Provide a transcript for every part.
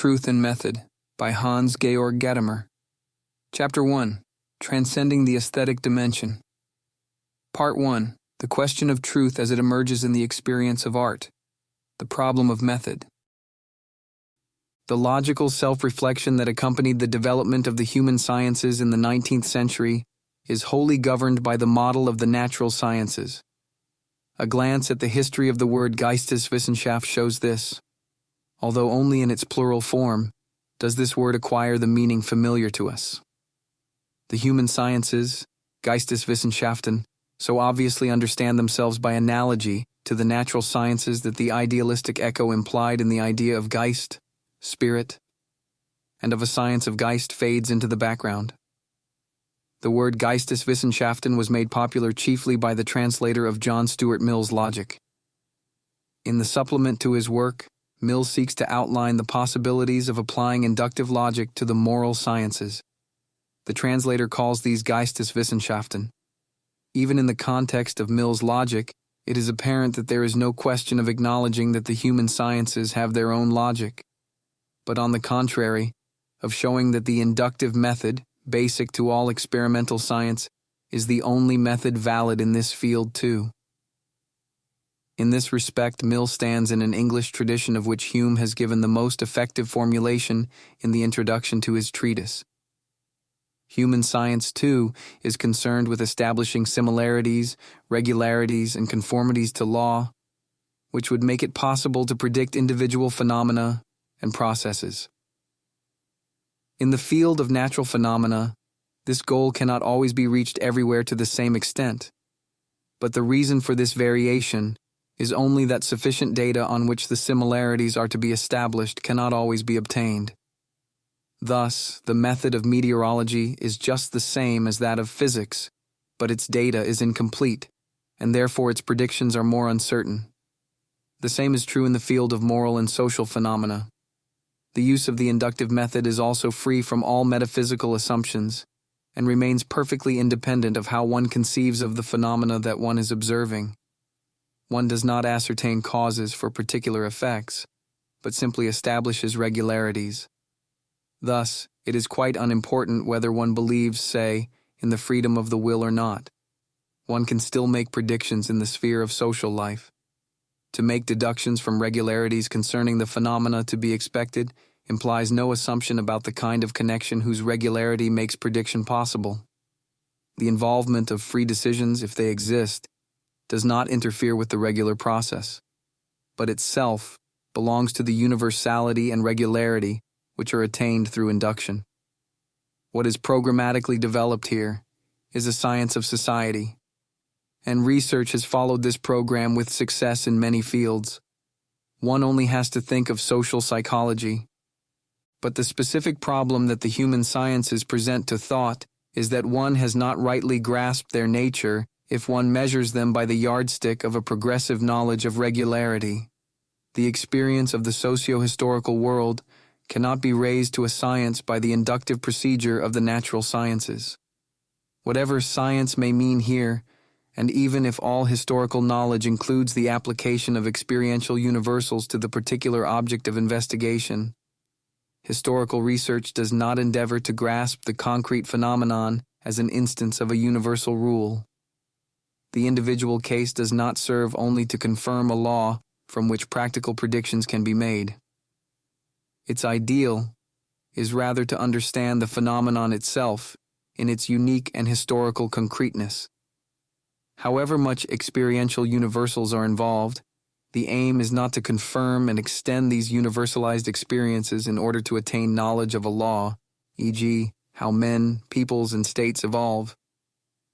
Truth and Method by Hans-Georg Gadamer. Chapter 1. Transcending the Aesthetic Dimension. Part 1. The question of truth as it emerges in the experience of art. The problem of method. The logical self-reflection that accompanied the development of the human sciences in the 19th century is wholly governed by the model of the natural sciences. A glance at the history of the word Geisteswissenschaft shows this. Although only in its plural form, does this word acquire the meaning familiar to us. The human sciences, Geisteswissenschaften, so obviously understand themselves by analogy to the natural sciences that the idealistic echo implied in the idea of Geist, spirit, and of a science of Geist fades into the background. The word Geisteswissenschaften was made popular chiefly by the translator of John Stuart Mill's logic. In the supplement to his work, Mill seeks to outline the possibilities of applying inductive logic to the moral sciences. The translator calls these Geisteswissenschaften. Even in the context of Mill's logic, it is apparent that there is no question of acknowledging that the human sciences have their own logic, but on the contrary, of showing that the inductive method, basic to all experimental science, is the only method valid in this field too. In this respect, Mill stands in an English tradition of which Hume has given the most effective formulation in the introduction to his treatise. Human science, too, is concerned with establishing similarities, regularities, and conformities to law, which would make it possible to predict individual phenomena and processes. In the field of natural phenomena, this goal cannot always be reached everywhere to the same extent, but the reason for this variation is only that sufficient data on which the similarities are to be established cannot always be obtained. Thus, the method of meteorology is just the same as that of physics, but its data is incomplete, and therefore its predictions are more uncertain. The same is true in the field of moral and social phenomena. The use of the inductive method is also free from all metaphysical assumptions, and remains perfectly independent of how one conceives of the phenomena that one is observing. One does not ascertain causes for particular effects, but simply establishes regularities. Thus, it is quite unimportant whether one believes, say, in the freedom of the will or not. One can still make predictions in the sphere of social life. To make deductions from regularities concerning the phenomena to be expected implies no assumption about the kind of connection whose regularity makes prediction possible. The involvement of free decisions, if they exist, does not interfere with the regular process, but itself belongs to the universality and regularity which are attained through induction. What is programmatically developed here is a science of society, and research has followed this program with success in many fields. One only has to think of social psychology. But the specific problem that the human sciences present to thought is that one has not rightly grasped their nature if one measures them by the yardstick of a progressive knowledge of regularity. The experience of the socio-historical world cannot be raised to a science by the inductive procedure of the natural sciences. Whatever science may mean here, and even if all historical knowledge includes the application of experiential universals to the particular object of investigation, historical research does not endeavor to grasp the concrete phenomenon as an instance of a universal rule. The individual case does not serve only to confirm a law from which practical predictions can be made. Its ideal is rather to understand the phenomenon itself in its unique and historical concreteness. However much experiential universals are involved, the aim is not to confirm and extend these universalized experiences in order to attain knowledge of a law, e.g., how men, peoples, and states evolve,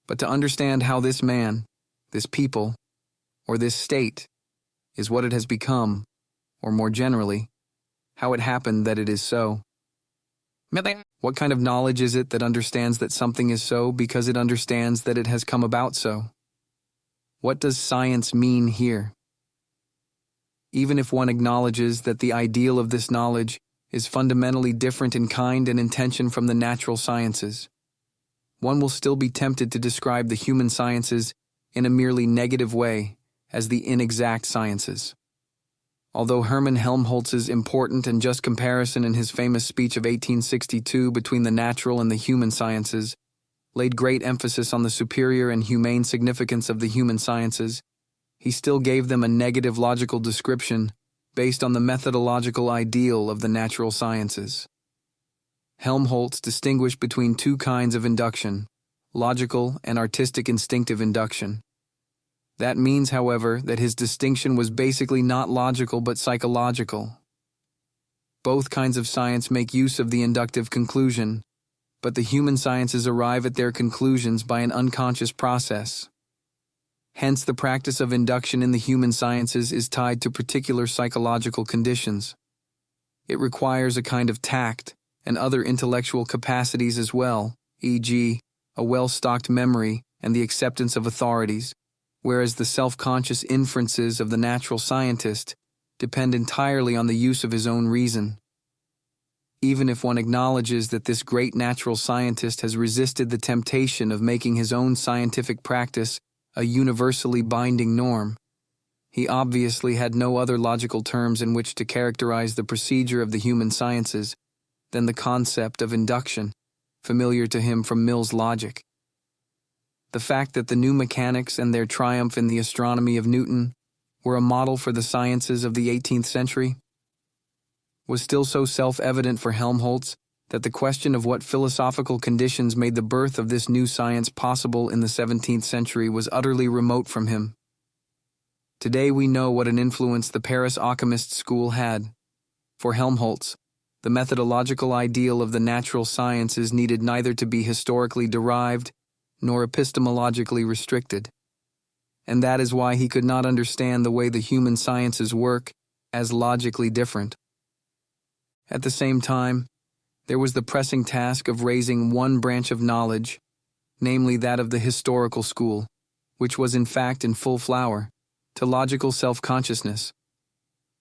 but to understand how this man, this people, or this state is what it has become, or more generally, how it happened that it is so. What kind of knowledge is it that understands that something is so because it understands that it has come about so? What does science mean here? Even if one acknowledges that the ideal of this knowledge is fundamentally different in kind and intention from the natural sciences, one will still be tempted to describe the human sciences in a merely negative way as the inexact sciences. Although Hermann Helmholtz's important and just comparison in his famous speech of 1862 between the natural and the human sciences laid great emphasis on the superior and humane significance of the human sciences, he still gave them a negative logical description based on the methodological ideal of the natural sciences. Helmholtz distinguished between two kinds of induction, logical and artistic instinctive induction. That means, however, that his distinction was basically not logical but psychological. Both kinds of science make use of the inductive conclusion, but the human sciences arrive at their conclusions by an unconscious process. Hence, the practice of induction in the human sciences is tied to particular psychological conditions. It requires a kind of tact and other intellectual capacities as well, e.g., a well-stocked memory and the acceptance of authorities, whereas the self-conscious inferences of the natural scientist depend entirely on the use of his own reason. Even if one acknowledges that this great natural scientist has resisted the temptation of making his own scientific practice a universally binding norm, he obviously had no other logical terms in which to characterize the procedure of the human sciences than the concept of induction, familiar to him from Mill's logic. The fact that the new mechanics and their triumph in the astronomy of Newton were a model for the sciences of the 18th century was still so self-evident for Helmholtz that the question of what philosophical conditions made the birth of this new science possible in the 17th century was utterly remote from him. Today we know what an influence the Paris alchemist school had. For Helmholtz, the methodological ideal of the natural sciences needed neither to be historically derived nor epistemologically restricted. And that is why he could not understand the way the human sciences work as logically different. At the same time, there was the pressing task of raising one branch of knowledge, namely that of the historical school, which was in fact in full flower, to logical self-consciousness.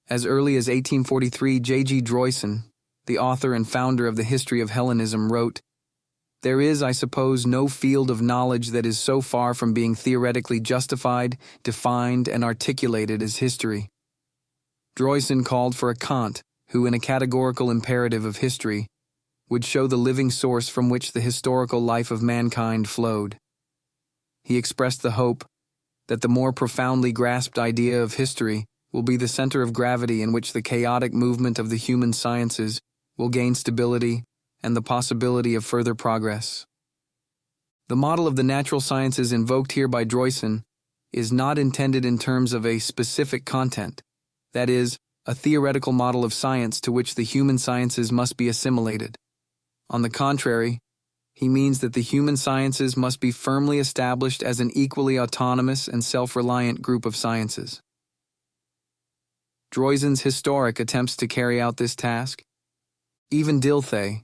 As early as 1843, J.G. Droysen, the author and founder of the History of Hellenism, wrote, "There is, I suppose, no field of knowledge that is so far from being theoretically justified, defined, and articulated as history." Droysen called for a Kant, who, in a categorical imperative of history, would show the living source from which the historical life of mankind flowed. He expressed the hope that the more profoundly grasped idea of history will be the center of gravity in which the chaotic movement of the human sciences will gain stability and the possibility of further progress. The model of the natural sciences invoked here by Droysen is not intended in terms of a specific content, that is, a theoretical model of science to which the human sciences must be assimilated. On the contrary, he means that the human sciences must be firmly established as an equally autonomous and self-reliant group of sciences. Droysen's historic attempts to carry out this task, even Dilthey,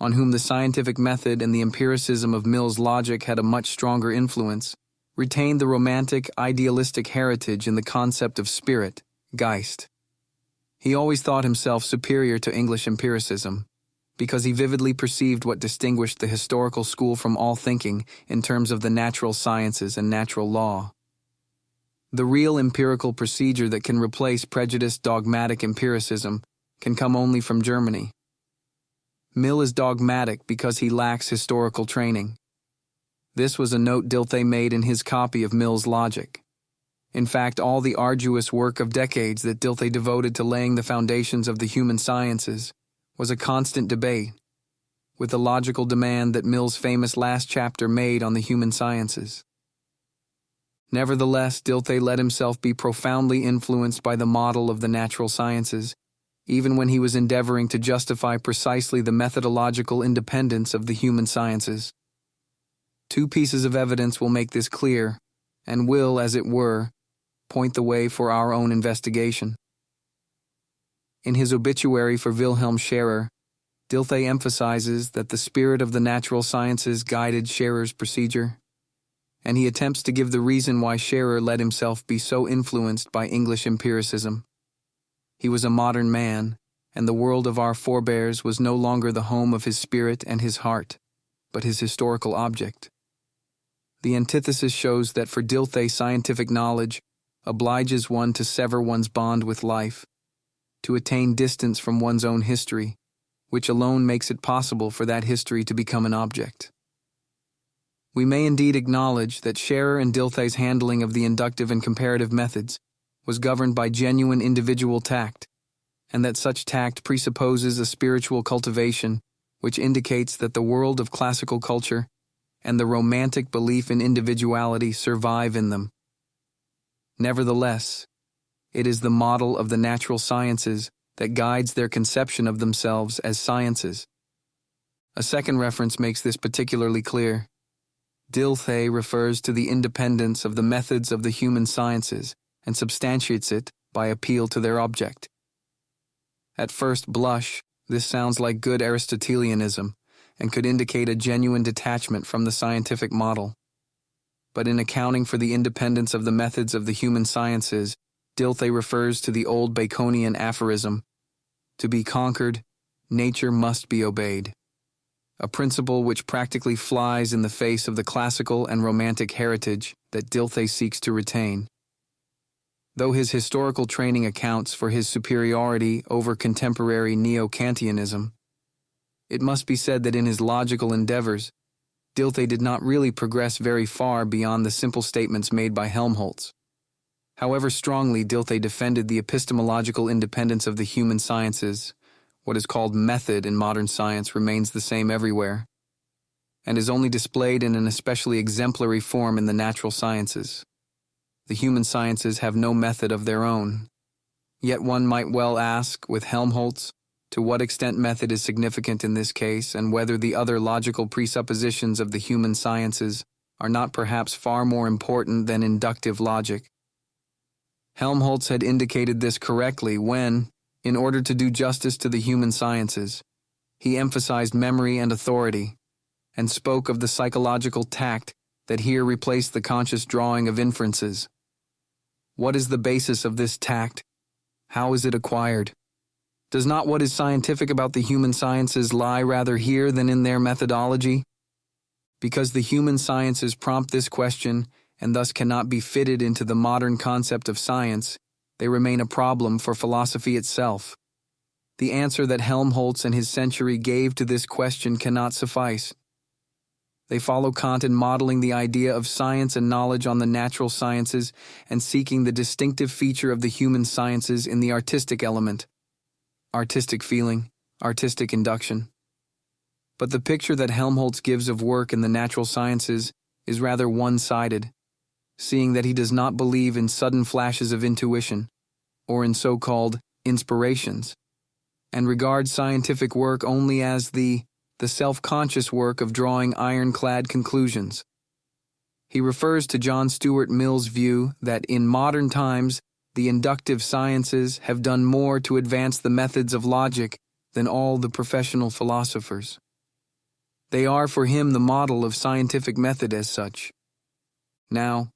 on whom the scientific method and the empiricism of Mill's logic had a much stronger influence, retained the romantic, idealistic heritage in the concept of spirit, Geist. He always thought himself superior to English empiricism, because he vividly perceived what distinguished the historical school from all thinking in terms of the natural sciences and natural law. The real empirical procedure that can replace prejudiced dogmatic empiricism can come only from Germany. Mill is dogmatic because he lacks historical training. This was a note Dilthey made in his copy of Mill's logic. In fact, all the arduous work of decades that Dilthey devoted to laying the foundations of the human sciences was a constant debate, with the logical demand that Mill's famous last chapter made on the human sciences. Nevertheless, Dilthey let himself be profoundly influenced by the model of the natural sciences, even when he was endeavoring to justify precisely the methodological independence of the human sciences. Two pieces of evidence will make this clear, and will, as it were, point the way for our own investigation. In his obituary for Wilhelm Scherer, Dilthey emphasizes that the spirit of the natural sciences guided Scherer's procedure, and he attempts to give the reason why Scherer let himself be so influenced by English empiricism. He was a modern man, and the world of our forebears was no longer the home of his spirit and his heart, but his historical object. The antithesis shows that for Dilthey, scientific knowledge obliges one to sever one's bond with life to attain distance from one's own history, which alone makes it possible for that history to become an object. We may indeed acknowledge that Scherer and Dilthey's handling of the inductive and comparative methods was governed by genuine individual tact, and that such tact presupposes a spiritual cultivation which indicates that the world of classical culture and the romantic belief in individuality survive in them. Nevertheless, it is the model of the natural sciences that guides their conception of themselves as sciences. A second reference makes this particularly clear. Dilthey refers to the independence of the methods of the human sciences and substantiates it by appeal to their object. At first blush, this sounds like good Aristotelianism and could indicate a genuine detachment from the scientific model. But in accounting for the independence of the methods of the human sciences, Dilthey refers to the old Baconian aphorism, "To be conquered, nature must be obeyed," a principle which practically flies in the face of the classical and romantic heritage that Dilthey seeks to retain. Though his historical training accounts for his superiority over contemporary neo-Kantianism, it must be said that in his logical endeavors, Dilthey did not really progress very far beyond the simple statements made by Helmholtz. However strongly Dilthey defended the epistemological independence of the human sciences, what is called method in modern science remains the same everywhere, and is only displayed in an especially exemplary form in the natural sciences. The human sciences have no method of their own. Yet one might well ask, with Helmholtz, to what extent method is significant in this case, and whether the other logical presuppositions of the human sciences are not perhaps far more important than inductive logic. Helmholtz had indicated this correctly when, in order to do justice to the human sciences, he emphasized memory and authority, and spoke of the psychological tact that here replaced the conscious drawing of inferences. What is the basis of this tact? How is it acquired? Does not what is scientific about the human sciences lie rather here than in their methodology? Because the human sciences prompt this question and thus cannot be fitted into the modern concept of science, they remain a problem for philosophy itself. The answer that Helmholtz and his century gave to this question cannot suffice. They follow Kant in modeling the idea of science and knowledge on the natural sciences and seeking the distinctive feature of the human sciences in the artistic element, artistic feeling, artistic induction. But the picture that Helmholtz gives of work in the natural sciences is rather one-sided, seeing that he does not believe in sudden flashes of intuition, or in so-called inspirations, and regards scientific work only as the self-conscious work of drawing ironclad conclusions. He refers to John Stuart Mill's view that in modern times the inductive sciences have done more to advance the methods of logic than all the professional philosophers. They are for him the model of scientific method as such. Now,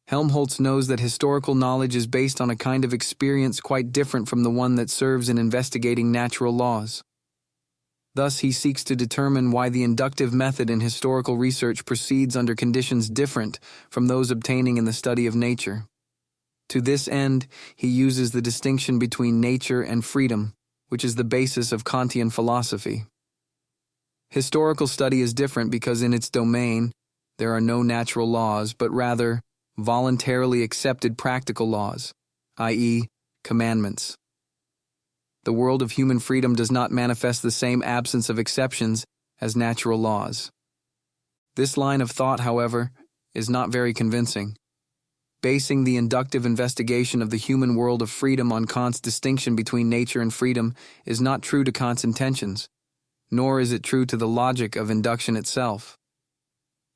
Helmholtz knows that historical knowledge is based on a kind of experience quite different from the one that serves in investigating natural laws. Thus, he seeks to determine why the inductive method in historical research proceeds under conditions different from those obtaining in the study of nature. To this end, he uses the distinction between nature and freedom, which is the basis of Kantian philosophy. Historical study is different because in its domain, there are no natural laws, but rather voluntarily accepted practical laws, i.e., commandments. The world of human freedom does not manifest the same absence of exceptions as natural laws. This line of thought, however, is not very convincing. Basing the inductive investigation of the human world of freedom on Kant's distinction between nature and freedom is not true to Kant's intentions, nor is it true to the logic of induction itself.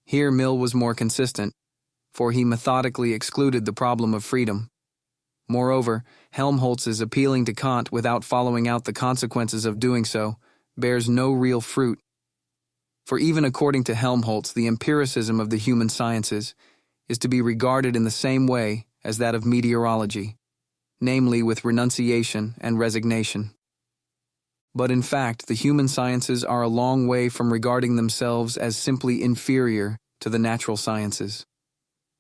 Here Mill was more consistent, for he methodically excluded the problem of freedom. Moreover, Helmholtz's appealing to Kant without following out the consequences of doing so bears no real fruit. For even according to Helmholtz, the empiricism of the human sciences is to be regarded in the same way as that of meteorology, namely with renunciation and resignation. But in fact, the human sciences are a long way from regarding themselves as simply inferior to the natural sciences.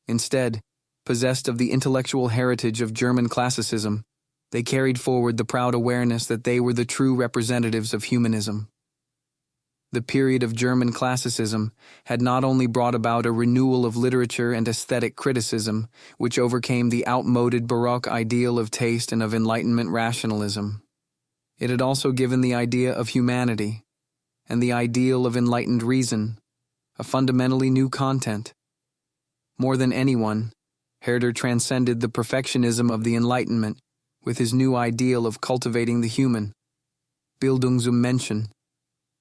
Instead, possessed of the intellectual heritage of German classicism, They carried forward the proud awareness that they were the true representatives of humanism. The period of German classicism had not only brought about a renewal of literature and aesthetic criticism, which overcame the outmoded Baroque ideal of taste and of Enlightenment rationalism. It had also given the idea of humanity and the ideal of enlightened reason a fundamentally new content. More than anyone, Herder transcended the perfectionism of the Enlightenment with his new ideal of cultivating the human, Bildung zum Menschen,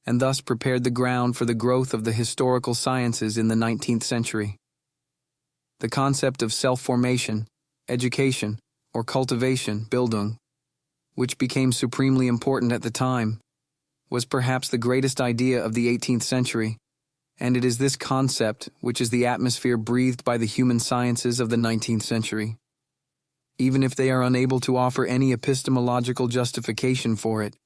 and thus prepared the ground for the growth of the historical sciences in the 19th century. The concept of self-formation, education, or cultivation, Bildung, which became supremely important at the time, was perhaps the greatest idea of the 18th century, and it is this concept which is the atmosphere breathed by the human sciences of the 19th century. Even if they are unable to offer any epistemological justification for it,